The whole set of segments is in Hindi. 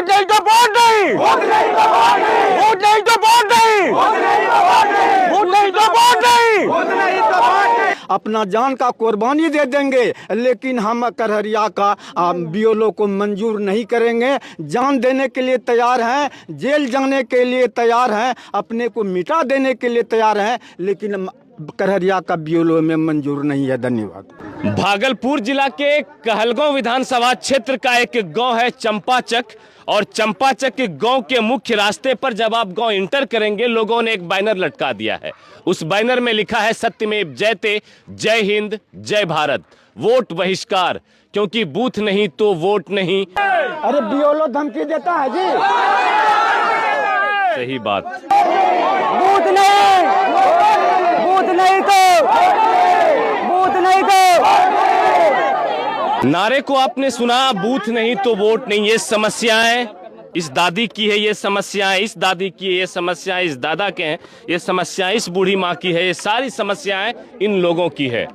वोट नहीं तो वोट नहीं, वोट नहीं तो वोट नहीं, वोट नहीं तो वोट नहीं, वोट नहीं तो वोट नहीं, वोट नहीं तो वोट नहीं, वोट नहीं तो वोट नहीं। अपना जान का कुर्बानी दे देंगे, लेकिन हम करहरिया का बीएलओ को मंजूर नहीं करेंगे। जान देने के लिए तैयार हैं, जेल जाने के लिए तैयार हैं, अपने को मिटा देने के लिए तैयार हैं, लेकिन करहरिया का बीएलओ में मंजूर नहीं है। धन्यवाद। भागलपुर जिला के कहलगांव विधानसभा क्षेत्र का एक गांव है चंपाचक, और चंपाचक के गांव के मुख्य रास्ते पर जब आप गांव इंटर करेंगे, लोगों ने एक बैनर लटका दिया है। उस बैनर में लिखा है सत्यमेव जयते, जय हिंद जय भारत, वोट बहिष्कार, क्योंकि बूथ नहीं तो वोट नहीं। अरे बीएलओ धमकी देता है जी। सही बात। बूथ नहीं, बूथ नहीं तो, बूथ नहीं तो। नारे को आपने सुना, बूथ नहीं तो वोट नहीं। ये समस्याएं इस दादी की है, ये समस्याएं इस दादी की है, ये समस्याएं इस दादा के हैं, ये समस्याएं इस बूढ़ी माँ की है, ये सारी समस्याएं इन लोगों की है।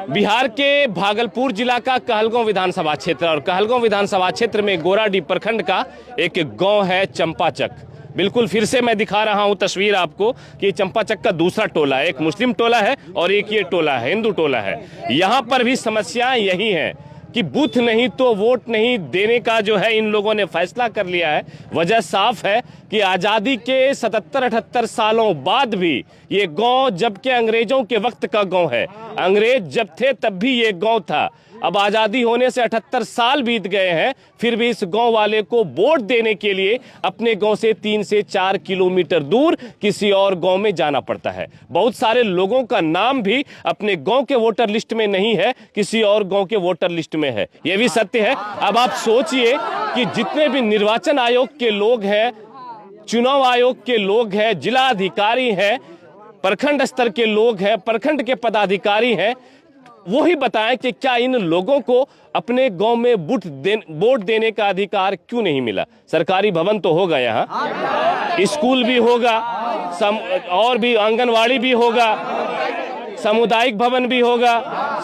बिहार के भागलपुर जिला का कहलगांव विधानसभा क्षेत्र, और कहलगांव विधानसभा क्षेत्र में गोराडीह प्रखंड का एक गांव है चंपाचक। बिल्कुल फिर से मैं दिखा रहा हूं तस्वीर आपको कि चंपाचक का दूसरा टोला है, एक मुस्लिम टोला है और एक ये टोला है, हिंदू टोला है। यहां पर भी समस्याएं यही हैं कि बूथ नहीं तो वोट नहीं देने का जो है इन लोगों ने फैसला कर लिया है। वजह साफ है कि आज़ादी के 77-78 सालों बाद भी ये गांव, जबकि अंग्रेजों के वक्त का गांव है, अंग्रेज जब थे तब भी ये गांव था। अब आज़ादी होने से 78 साल बीत गए हैं, फिर भी इस गांव वाले को वोट देने के लिए अपने गांव से 3 से 4 किलोमीटर दूर किसी और गांव में जाना पड़ता है। बहुत सारे लोगों का नाम भी अपने गांव के वोटर लिस्ट में नहीं है, किसी और गांव के वोटर लिस्ट में है। यह भी सत्य है। अब आप सोचिए कि जितने भी निर्वाचन आयोग के लोग हैं, चुनाव आयोग के लोग हैं, जिला अधिकारी हैं, प्रखंड स्तर के लोग हैं, प्रखंड के पदाधिकारी हैं, वो ही बताएं कि क्या इन लोगों को अपने गांव में वोट देने का अधिकार क्यों नहीं मिला। सरकारी भवन तो होगा, यहाँ स्कूल भी होगा, और भी आंगनवाड़ी भी होगा, सामुदायिक भवन भी होगा,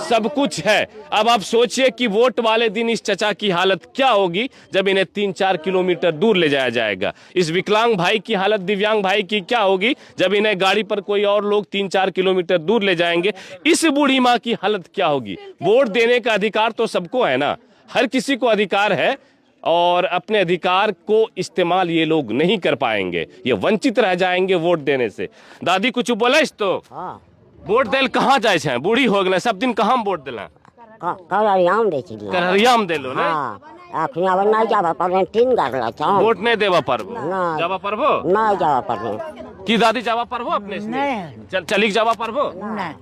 सब कुछ है। अब आप सोचिए कि वोट वाले दिन इस चचा की हालत क्या होगी जब इन्हें 3-4 किलोमीटर दूर ले जाया जाएगा। इस विकलांग भाई की हालत, दिव्यांग भाई की क्या होगी जब इन्हें गाड़ी पर कोई और लोग 3-4 किलोमीटर दूर ले जाएंगे। इस बूढ़ी माँ की हालत क्या होगी। वोट देने का अधिकार तो सबको है ना, हर किसी को अधिकार है, और अपने अधिकार को इस्तेमाल ये लोग नहीं कर पाएंगे, ये वंचित रह जाएंगे वोट देने से। दादी कुछ बोला इस तो वोट देल कहाँ जाए छे, बूढ़ी हो गए, सब दिन कहाँ वोट दिला, करहरिया में देलो ना। अखियां नहीं जावा पर 3 गरला छ वोट नहीं देवा परबो, जावा परबो नहीं जावा पर की दादी जावा परबो अपने से चलिक जावा परबो नहीं।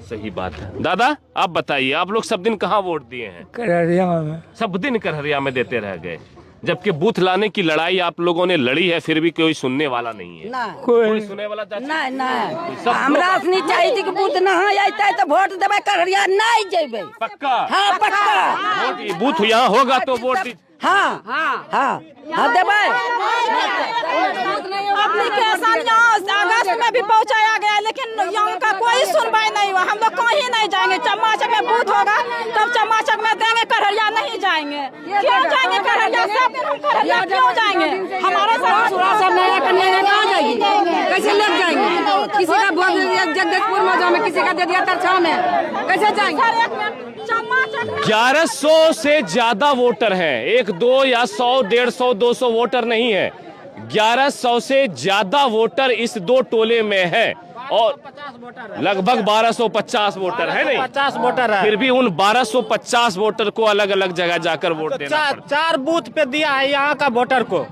सही बात है। दादा आप बताइए, आप लोग सब दिन कहाँ वोट दिए हैं? करहरिया में। सब दिन करहरिया में देते रह गए, जबकि बूथ लाने की लड़ाई आप लोगों ने लड़ी है, फिर भी कोई सुनने वाला नहीं है। कोई सुनने वाला नहीं नहीं, हमरा नहीं चाहिए कि बूथ नहीं आते तो वोट देवे, करहरिया नहीं जेबे। पक्का? हाँ पक्का। वोट बूथ यहाँ होगा तो वोट हाँ हाँ हाँ हाँ देवे। एप्लीकेशन अगस्त में भी पहुँचाया गया, लेकिन यहाँ का कोई सुनवाई नहीं हुआ। हम लोग कहीं नहीं जाएंगे, चमाचक में बूथ होगा तब चमाचक में देंगे, करहरिया नहीं जाएंगे। क्यों जाएंगे करहरिया, सब करहरिया क्यों जाएंगे? हमारे साथ कहाँ जाएगी, कैसे लग जाएंगे? किसी का वोट दे दिया जगदीशपुर मौजा में, किसी का दे दिया तरछा में, कैसे जाएंगे? 1100 से ज्यादा वोटर हैं, 1, 2 या 100, 150, 200 वोटर नहीं है, 1100 से ज्यादा वोटर इस 2 टोले में है, और लगभग 1250 वोटर है। नहीं 50 वोटर है, फिर भी उन 1250 वोटर को अलग अलग जगह जाकर वोट देना पड़ता है। 4 बूथ पे दिया है यहाँ का वोटर को।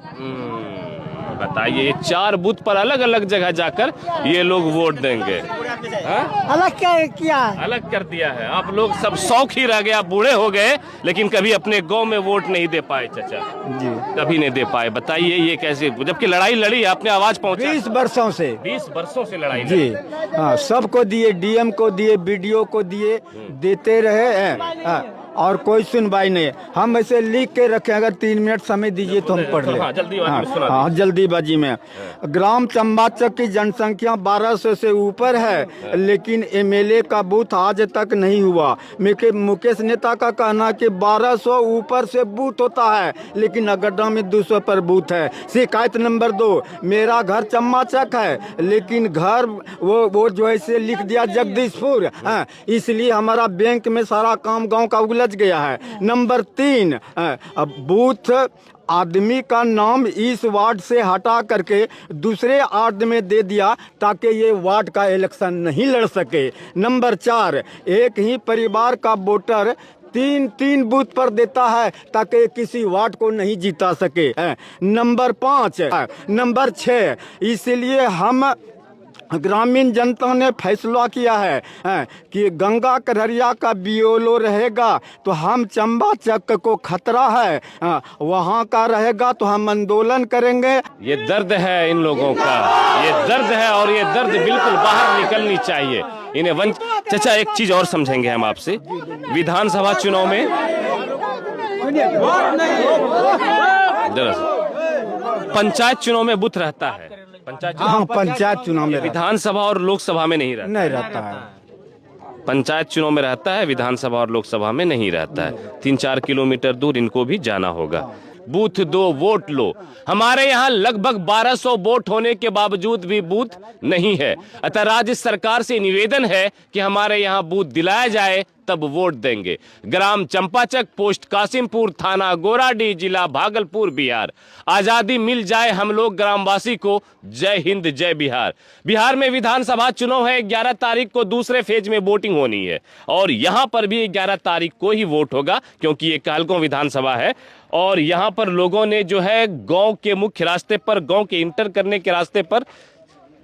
बताइए, 4 बूथ पर अलग अलग जगह जाकर ये लोग वोट देंगे। अलग क्या किया, अलग कर दिया है। आप लोग सब शौक ही रह गए, आप बूढ़े हो गए, लेकिन कभी अपने गांव में वोट नहीं दे पाए चाचा जी, कभी नहीं दे पाए। बताइए ये कैसे, जबकि लड़ाई लड़ी, आपने आवाज पहुंचा। 20 वर्षों से 20 वर्षों से लड़ाई जी। हाँ, सबको दिए, डीएम को दिए, बीडीओ को दिए, देते रहे हैं। और कोई सुनवाई नहीं। हम ऐसे लिख के रखें, अगर 3 मिनट समय दीजिए तो हम पढ़ लें। हाँ, जल्दीबाजी में सुना हाँ, जल्दीबाजी में। ग्राम चंपाचक की जनसंख्या 1200 से ऊपर है, लेकिन एमएलए का बूथ आज तक नहीं हुआ। मुकेश नेता का कहना कि 1200 ऊपर से बूथ होता है, लेकिन अगड्डा में 200 पर बूथ है। शिकायत नंबर 2, मेरा घर चंपाचक है, लेकिन घर वो जो है से लिख दिया जगदीशपुर, इसलिए हमारा बैंक में सारा काम गांव का उलझ गया है। नंबर 3, अब बूथ आदमी का नाम इस वार्ड से हटा करके दूसरे वार्ड में दे दिया ताकि ये वार्ड का इलेक्शन नहीं लड़ सके। नंबर 4, एक ही परिवार का वोटर 3 बूथ पर देता है ताकि किसी वार्ड को नहीं जीता सके। नंबर 5, नंबर 6, इसलिए हम ग्रामीण जनता ने फैसला किया है कि गंगा करहरिया का बीओलो रहेगा तो हम चंपाचक को खतरा है, वहाँ का रहेगा तो हम आंदोलन करेंगे। ये दर्द है इन लोगों का, ये दर्द है और ये दर्द बिल्कुल बाहर निकलनी चाहिए इन्हें। चाचा एक चीज और समझेंगे हम आपसे, विधानसभा चुनाव में पंचायत चुनाव में बूथ रहता है, पंचायत चुनाव में विधानसभा और लोकसभा में नहीं रहता है। पंचायत चुनाव में रहता है, विधानसभा और लोकसभा में नहीं रहता है। 3-4 किलोमीटर दूर इनको भी जाना होगा। बूथ 2 वोट लो। हमारे यहाँ लगभग 1200 वोट होने के बावजूद भी बूथ नहीं है। अतः राज्य सरकार से निवेदन है कि हमारे यहाँ बूथ दिलाया जाए, तब वोट देंगे। ग्राम चंपाचक, पोस्ट कासिमपुर, थाना गोराडीह, जिला भागलपुर, बिहार। आजादी मिल जाए हम लोग ग्रामवासी को। जय हिंद, जय बिहार। बिहार में विधानसभा चुनाव है, 11 तारीख को दूसरे फेज में वोटिंग होनी है और यहाँ पर भी 11 तारीख को ही वोट होगा, क्योंकि ये कहलगांव विधानसभा है। और यहाँ पर लोगों ने जो है गांव के मुख्य रास्ते पर, गांव के इंटर करने के रास्ते पर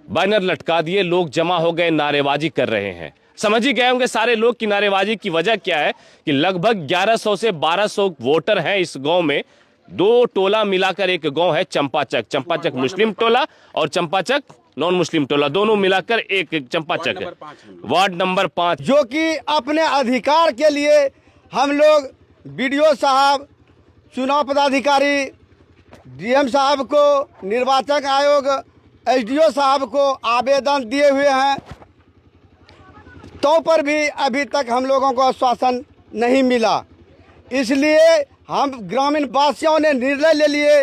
बैनर लटका दिए, लोग जमा हो गए, नारेबाजी कर रहे हैं। समझ ही गए होंगे सारे लोग कि नारेबाजी की वजह क्या है कि लगभग 1100 से 1200 वोटर हैं इस गांव में। 2 टोला मिलाकर एक गांव है चंपाचक। चंपाचक मुस्लिम टोला और चंपाचक नॉन मुस्लिम टोला, दोनों मिलाकर एक चंपाचक है। वार्ड नंबर 5, जो कि अपने अधिकार के लिए हम लोग बीडीओ साहब, चुनाव पदाधिकारी, डीएम साहब को, निर्वाचन आयोग, एसडीओ साहब को आवेदन दिए हुए हैं, तो पर भी अभी तक हम लोगों को आश्वासन नहीं मिला। इसलिए हम ग्रामीण वासियों ने निर्णय ले लिए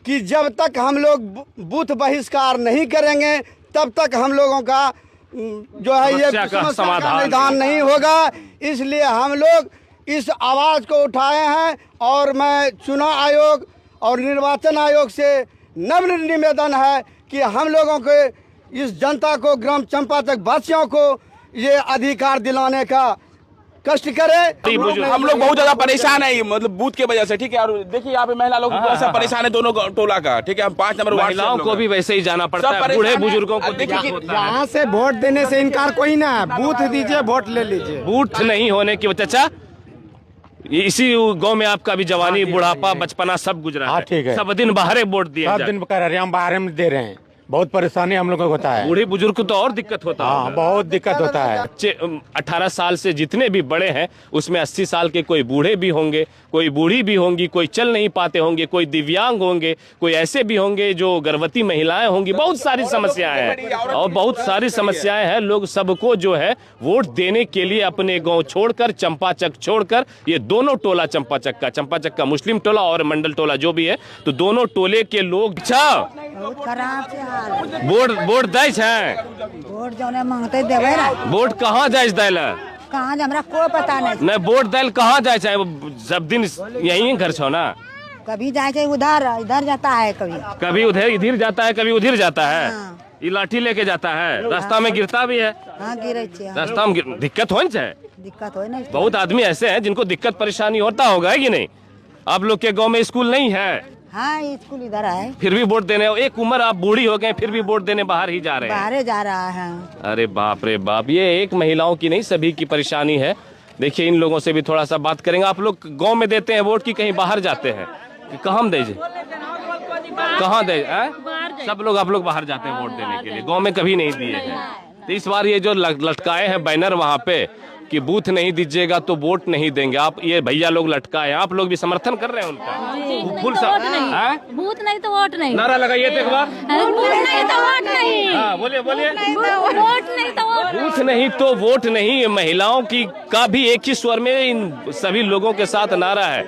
कि जब तक हम लोग बूथ बहिष्कार नहीं करेंगे तब तक हम लोगों का जो है ये समस्या का समाधान नहीं होगा। इसलिए हम लोग इस आवाज़ को उठाए हैं और मैं चुनाव आयोग और निर्वाचन आयोग से नम्र निवेदन है कि हम लोगों के इस जनता को, ग्राम चंपाचक वासियों को ये अधिकार दिलाने का कष्ट करें। हम लोग बहुत ज्यादा परेशान है, मतलब बूथ के वजह से, ठीक है। और देखिए यहाँ पे महिला लोग ऐसा परेशान है, दोनों टोला का, ठीक है। हम 5 नंबर वार्ड महिलाओं को भी वैसे ही जाना पड़ता है, बूढ़े बुजुर्गों को यहाँ से वोट देने से इनकार कोई ना है, बूथ दीजिए, वोट ले लीजिए। बूथ नहीं होने की वजह, चाचा इसी गांव में आपका भी जवानी, बुढ़ापा, बचपना सब गुजरा है। सब दिन बाहर वोट दिए, सब दिन हम बाहर में दे रहे हैं। बहुत परेशानी हम लोगों को होता है। बूढ़े बुजुर्ग को तो और दिक्कत होता है। हाँ, बहुत दिक्कत होता है। बच्चे 18 साल से जितने भी बड़े हैं उसमें 80 साल के कोई बूढ़े भी होंगे, कोई बूढ़ी भी होंगी, कोई चल नहीं पाते होंगे, कोई दिव्यांग होंगे, कोई ऐसे भी होंगे जो गर्भवती महिलाएं होंगी। बहुत सारी समस्याएं हैं और बहुत सारी समस्याएं हैं। लोग सबको जो है वोट देने के लिए अपने गाँव छोड़कर, चंपाचक छोड़कर, ये दोनों टोला चंपाचक का मुस्लिम टोला और मंडल टोला जो भी है, तो दोनों टोले के लोग वोट दै छै। वोट जौने मांगते देवे ना। वोट कहाँ जाए दैला? कहाँ हमरा कोई पता नहीं। नहीं, वोट दैल कहाँ जाए छै? सब दिन यही घर छो ना। कभी जाए छै उधर, इधर जाता है, कभी उधर इधर जाता है, कभी उधर जाता है। ये लाठी लेके जाता है, रास्ता में गिरता भी है। हाँ, गिरे छै। रास्ता में दिक्कत हो जाए, दिक्कत हो नहीं। बहुत आदमी ऐसे हैं जिनको दिक्कत परेशानी होता होगा, है कि नहीं? आप लोग के गाँव में स्कूल नहीं है? हाँ, स्कूल इधर है, फिर भी वोट देने, एक उम्र आप बूढ़ी हो गए फिर भी वोट देने बाहर ही जा रहे हैं। बाहर जा रहा है। अरे बाप रे बाप, ये एक महिलाओं की नहीं सभी की परेशानी है। देखिए इन लोगों से भी थोड़ा सा बात करेंगे। आप लोग गांव में देते हैं वोट की कहीं बाहर जाते हैं? कहाँ दे, कहाँ दे? सब लोग आप लोग बाहर जाते हैं वोट देने के लिए, गाँव में कभी नहीं दिए हैं। तो इस बार ये जो लटकाए हैं बैनर वहाँ पे, कि बूथ नहीं दीजिएगा तो वोट नहीं देंगे। आप ये भैया लोग लटकाए, आप लोग भी समर्थन कर रहे हैं उनका? फुल बूथ नहीं तो वोट नहीं। नारा लगाइए तो एक बार। बूथ नहीं तो वोट नहीं। हाँ बोलिए बोलिए। वोट नहीं तो वोट। बूथ नहीं तो वोट नहीं। महिलाओं की का भी एक ही स्वर में इन सभी लोगों के साथ नारा है।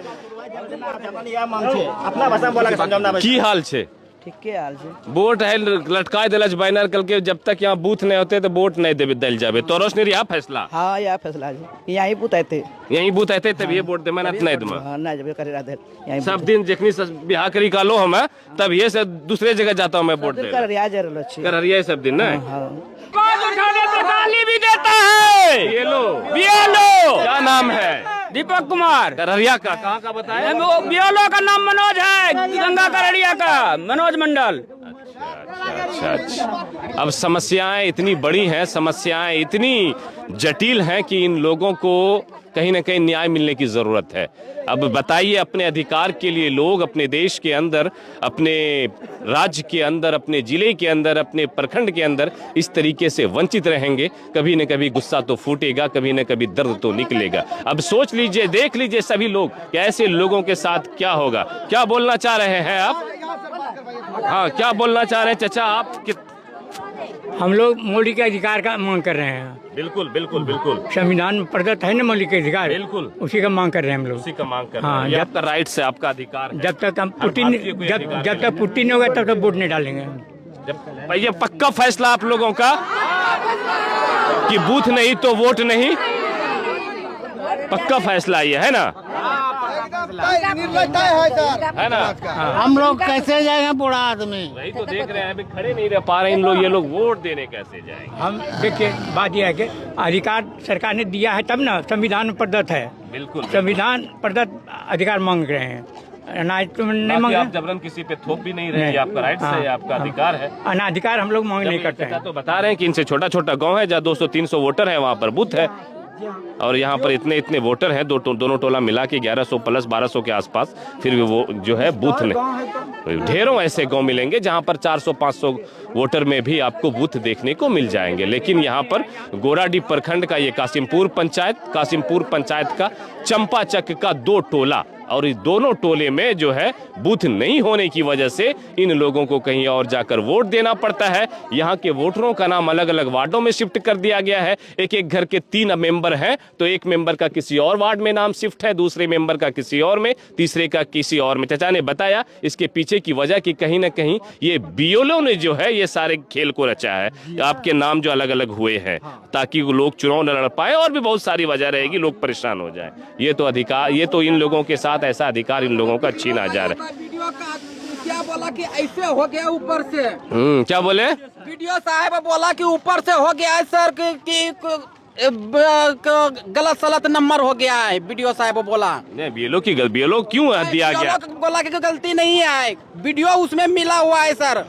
की हाल छे? ठीके हाल छै। वोट है लटका दिलच बैनर कल के, जब तक यहाँ बूथ नहीं होते तो वोट नहीं देवे दिल जावे। तो रोशनी रिया फैसला। हाँ यह फैसला छै, यहीं बुताते यही बूथ आते तब ये वोट दे, मैंने नहीं दूंगा। हाँ ना जब करे राधे यहीं सब दिन जखनी बिहार करी कालो हम तब ये से दूसरे जगह जाता हूँ मैं वोट दे। कर रिया जर लो छी। कर रिया सब दिन ना। हाँ उठाने तो गाली भी देता है। ये लो क्या नाम है? दीपक कुमार करहरिया का। कहाँ का बताया? बियोलो का नाम मनोज है, गंगा करड़िया का मनोज मंडल। अच्छा। अब समस्याएं इतनी बड़ी हैं, समस्याएं इतनी जटिल हैं कि इन लोगों को कहीं ना कहीं न्याय मिलने की जरूरत है। अब बताइए, अपने अधिकार के लिए लोग अपने देश के अंदर, अपने राज्य के अंदर, अपने जिले के अंदर, अपने प्रखंड के अंदर इस तरीके से वंचित रहेंगे, कभी न कभी गुस्सा तो फूटेगा, कभी न कभी दर्द तो निकलेगा। अब सोच लीजिए, देख लीजिए सभी लोग कि ऐसे लोगों के साथ क्या होगा। क्या बोलना चाह रहे हैं आप? हाँ, क्या बोलना चाह रहे हैं चाचा आप? हम लोग मोदी के अधिकार का मांग कर रहे हैं। बिल्कुल बिल्कुल बिल्कुल। संविधान में प्रदत्त है ना मौलिक अधिकार, बिल्कुल उसी का मांग कर रहे हैं हम लोग। उसी का मांग कर रहे हाँ, हैं। ये आपका राइट्स है, आपका अधिकार है। जब तक हम पुतिन जब तक पुतिन होगा तब तक वोट नहीं डालेंगे। जब ये पक्का फैसला आप लोगों का कि बूथ नहीं तो वोट नहीं, पक्का फैसला ये है ना? है ना? हम लोग कैसे जाएंगे बूढ़ा आदमी? वही तो देख रहे हैं, अभी खड़े नहीं रह पा रहे इन लोग। ये लोग वोट देने कैसे जाएंगे? हम देखिए, बात यह है कि अधिकार सरकार ने दिया है तब ना, संविधान में प्रदत्त है। बिल्कुल संविधान प्रदत्त अधिकार मांग रहे हैं। अनाज तो नहीं मांग आप जबरन किसी पे थोप भी नहीं रहे, आपका राइट है, आपका अधिकार है। अनाधिकार हम लोग मांग नहीं करते हैं। तो बता रहे हैं कि इनसे छोटा छोटा गांव है जहाँ 200-300 वोटर है, वहाँ पर बूथ है। और यहाँ पर इतने इतने वोटर हैं, दोनों टोला मिला के 1100 प्लस 1200 के आसपास, फिर भी वो जो है बूथ नहीं। ढेरों ऐसे गांव मिलेंगे जहाँ पर 400-500 वोटर में भी आपको बूथ देखने को मिल जाएंगे। लेकिन यहाँ पर गोराडीह प्रखंड का ये कासिमपुर पंचायत का चंपाचक का 2 टोला, और इस दोनों टोले में जो है बूथ नहीं होने की वजह से इन लोगों को कहीं और जाकर वोट देना पड़ता है। यहाँ के वोटरों का नाम अलग अलग वार्डों में शिफ्ट कर दिया गया है। एक एक घर के 3 मेंबर हैं, तो एक मेंबर का किसी और वार्ड में नाम शिफ्ट है, दूसरे मेंबर का किसी और में, तीसरे का किसी और में। चाचा ने बताया इसके पीछे की वजह कि कहीं ना कहीं ये बीएलओ ने जो है ये सारे खेल को रचा है, आपके नाम जो अलग अलग हुए हैं ताकि लोग चुनाव न लड़ पाए, और भी बहुत सारी वजह रहेगी, लोग परेशान हो जाए। ये तो अधिकार, ये तो इन लोगों के साथ ऐसा अधिकार इन लोगों का छीना जा रहा है। क्या बोला कि ऐसे हो गया ऊपर से? क्या बोले? वीडियो साहब बोला कि ऊपर से हो गया है सर, कि गलत सलत नंबर हो गया है। वीडियो साहब बोला नहीं, बीएलओ क्यों दिया गया? बोला कि गलती नहीं है, वीडियो उसमें मिला हुआ है सर।